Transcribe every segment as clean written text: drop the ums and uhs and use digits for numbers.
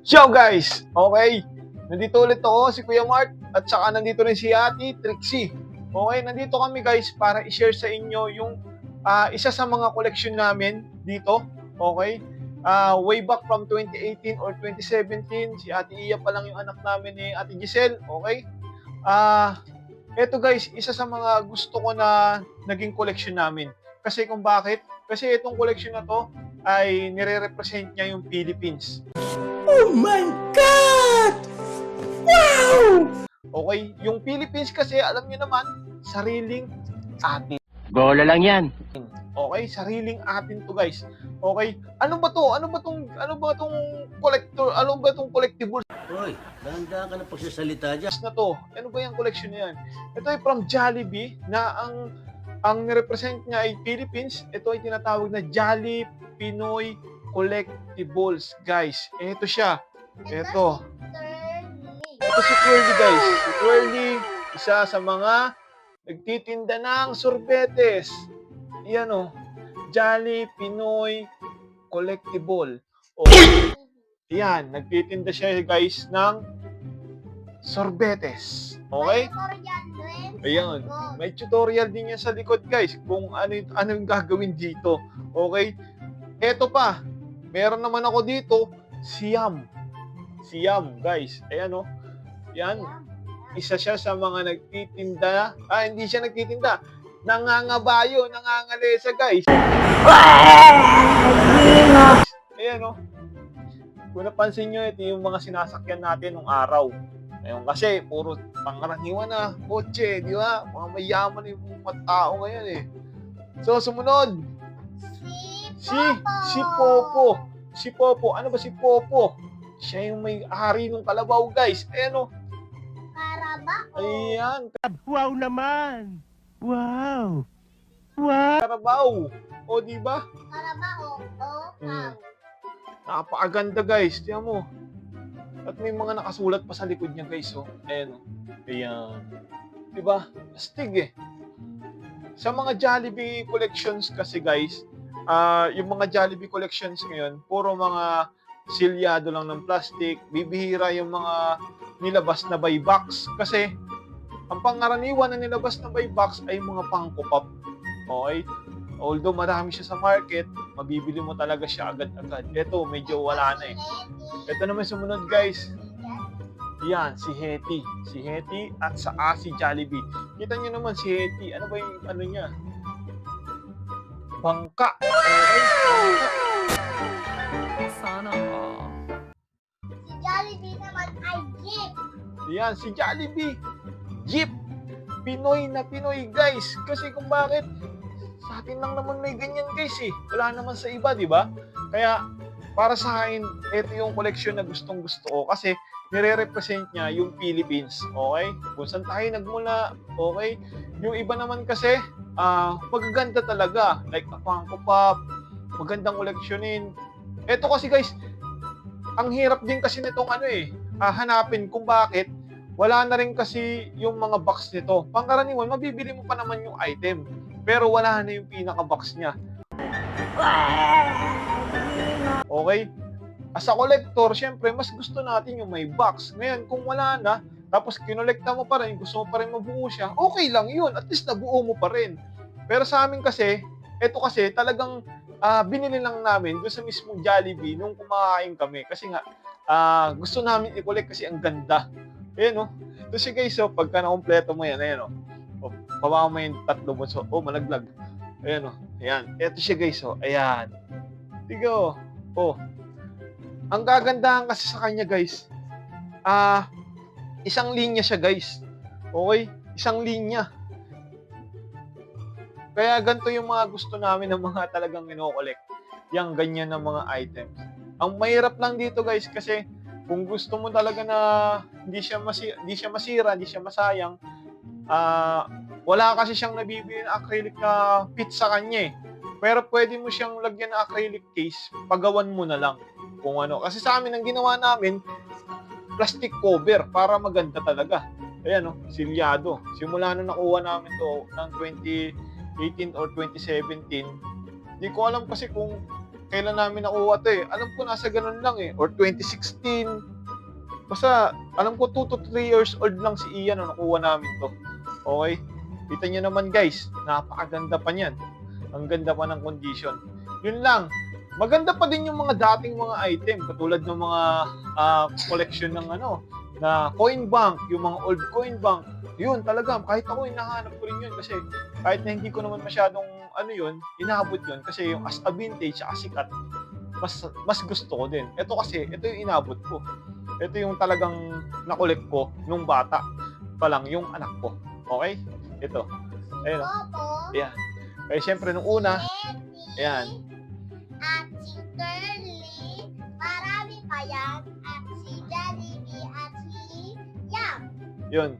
Yo guys! Okay, nandito ulit ako, si Kuya Mark, at saka nandito rin si Ate Trixie. Okay, nandito kami guys para i-share sa inyo yung isa sa mga collection namin dito. Okay, way back from 2018 or 2017, si Ate Iya pa lang yung anak namin ni Ate Giselle. Okay, eto guys, isa sa mga gusto ko na naging collection namin. Kasi kung bakit? Kasi itong collection na to ay nire-represent niya yung Philippines. Oh my God! Wow! Okay, yung Philippines kasi alam niyo naman, sariling atin. Bola lang yan. Okay, sariling atin to guys. Okay, ano ba to? Ano ba tong collector? Ano ba tong collectibles Hoy, dahan-dahan ka na pagsasalita dyan. na to? Ano ba yung collection na yan? Ito ay from Jollibee na ang nirepresent niya ay Philippines. Ito ay tinatawag na Jolly Pinoy Collectibles, guys. Ito siya. Ito. Ito si Curly, guys. Si Curly, isa sa mga nagtitinda ng sorbetes. Yan o. Jolly Pinoy Collectible. O, yan. Nagtitinda siya, guys, ng sorbetes. Okay? Ayan. May tutorial din yan sa likod, guys, kung ano yung gagawin dito. Okay? Eto pa. Meron naman ako dito, Siam. Siam, guys. Ayan o. Yan. Isa siya sa mga nagtitinda. Hindi siya nagtitinda. Nangangabayo, nangangalesa, guys. Ayan o. Kung napansin nyo, ito yung mga sinasakyan natin nung araw. Ngayon kasi, puro pangkaraniwan na kotse, di ba? Mga mayaman yung mga tao ngayon eh. So, sumunod. Si Popo. Si Popo. Ano ba si Popo? Siya yung may-ari ng kalabaw, guys. Ayan o. Ayan. Wow naman! Wow! Karabaw. O, di ba? Napakaganda, guys. Tiyan mo. At may mga nakasulat pa sa likod niya, guys. Oh. Ayan. Oh. Ayan. Di ba? Astig eh. Sa mga Jollibee collections kasi, guys, yung mga Jollibee collections ngayon, puro mga silyado lang ng plastic. Bibihira yung mga nilabas na buy box. Kasi, ang pangaraniwan na nilabas na buy box ay mga pangkupap. Okay? Although marami siya sa market, mabibili mo talaga siya agad-agad. Ito, medyo wala na eh. Ito naman sumunod, guys. Yan, si Hetty. Si Hetty at saka si Jollibee. Kita nyo naman si Hetty. Ano ba yung ano niya? Bangka. Okay? Bangka. Sana all. Si Jollibee naman ay jeep. Yan, si Jollibee. Jeep. Pinoy na Pinoy, guys. Kasi kung bakit, sa atin lang naman may ganyan, guys eh. Wala naman sa iba, di ba? Kaya, para sa akin, ito yung collection na gustong gusto ko. Kasi, nire-represent niya yung Philippines. Okay? Kung saan tayo nagmula. Okay? Yung iba naman kasi, magaganda talaga. Like, Funko Pop. Magandang koleksyonin. Ito kasi, guys, ang hirap din kasi nitong hanapin kung bakit wala na rin kasi yung mga box nito. Pangkaraniwan, mabibili mo pa naman yung item. Pero wala na yung pinaka-box niya. Okay? As a collector, syempre, mas gusto natin yung may box. Ngayon, kung wala na, tapos kinolekta mo pa rin, gusto mo pa rin mabuo siya, okay lang yun. At least nabuo mo pa rin. Pero sa amin kasi, eto kasi, talagang binili lang namin doon sa mismong Jollibee nung kumakain kami. Kasi nga, gusto namin i-collect kasi ang ganda. Ayan o. Ito siya guys, so, pagka na-kompleto mo yan, ayan o. Pababa mo yung tatlo mo. So, malaglag. Ayan o. Ayan. Ito siya guys, o. Ayan. Tigo. O. Ang gagandahan kasi sa kanya guys, isang linya siya guys. Okay? Isang linya. Kaya ganito yung mga gusto namin ng mga talagang ino-collect. Yang ganyan ng mga items. Ang mahirap lang dito guys kasi kung gusto mo talaga na hindi siya masira, hindi siya masayang, wala kasi siyang nabibili na acrylic na fit sa kanya eh. Pero pwede mo siyang lagyan ng acrylic case, pagawan mo na lang kung ano. Kasi sa amin, ang ginawa namin, plastic cover para maganda talaga. Ayan o, silyado. Simula nung nakuha namin to ng 2018 or 2017, hindi ko alam kasi kung kailan namin nakuha to eh. Alam ko nasa ganun lang eh. Or 2016. Basta, alam ko 2 to 3 years old lang si Ian nung nakuha namin to. Okay? Kita nyo naman guys, napakaganda pa niyan. Ang ganda pa ng condition. Yun lang. Maganda pa din yung mga dating mga item. Katulad ng mga collection ng na coin bank. Yung mga old coin bank. Yun talaga, kahit ako hinahanap ko rin yun kasi kahit na hindi ko naman masyadong inabot yun kasi yung as a vintage, as sikat, mas gusto ko din. Ito kasi, ito yung inabot ko. Ito yung talagang nakolek ko nung bata pa lang yung anak ko. Okay? Ito. Ayun. Opo. Ayan. Kaya syempre nung una, Betty, ayan. at si Curly, marami pa yan, at si Jollibee, at si Yam. Yun.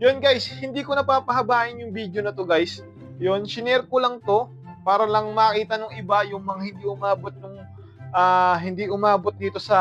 Yun guys, hindi ko napapahabain yung video na to guys. Yun, shinare ko lang to para lang makita ng iba yung mga hindi umabot dito sa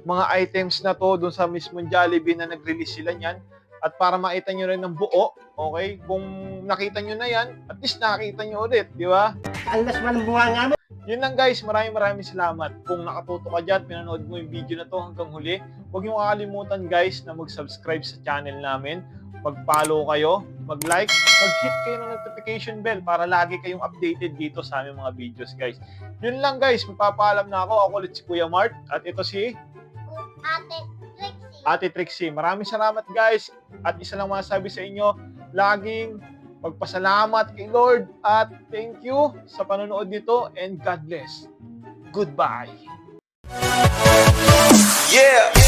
mga items na to doon sa mismong Jollibee na nag-release sila niyan. At para makita nyo rin ng buo, okay? Kung nakita nyo na yan, at least nakita nyo ulit, di ba? Alas man bunga nga mo. Yun lang guys, maraming salamat. Kung nakatuto ka dyan, pinanood mo yung video na to hanggang huli, huwag nyo kakalimutan guys na mag-subscribe sa channel namin, mag-follow kayo, mag-like, mag-hit kayo ng notification bell para lagi kayong updated dito sa aming mga videos guys. Yun lang guys, magpapaalam na ako. Ako ulit si Kuya Mart at ito si Ate Trixie. Ate Trixie. Maraming salamat guys at isa lang masasabi sa inyo, laging magpasalamat kay Lord at thank you sa panonood nito and God bless. Goodbye. Yeah.